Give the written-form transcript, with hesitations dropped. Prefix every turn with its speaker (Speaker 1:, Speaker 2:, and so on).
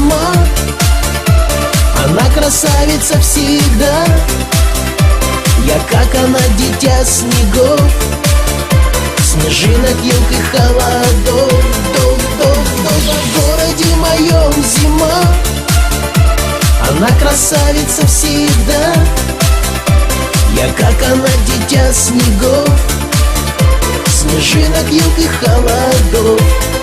Speaker 1: зима. Она красавица всегда. Я как она, дитя снегов, снежинок, елк и холодов. В городе моем зима. Она красавица всегда. Я как она, дитя снегов, снежинок, елк и холодов.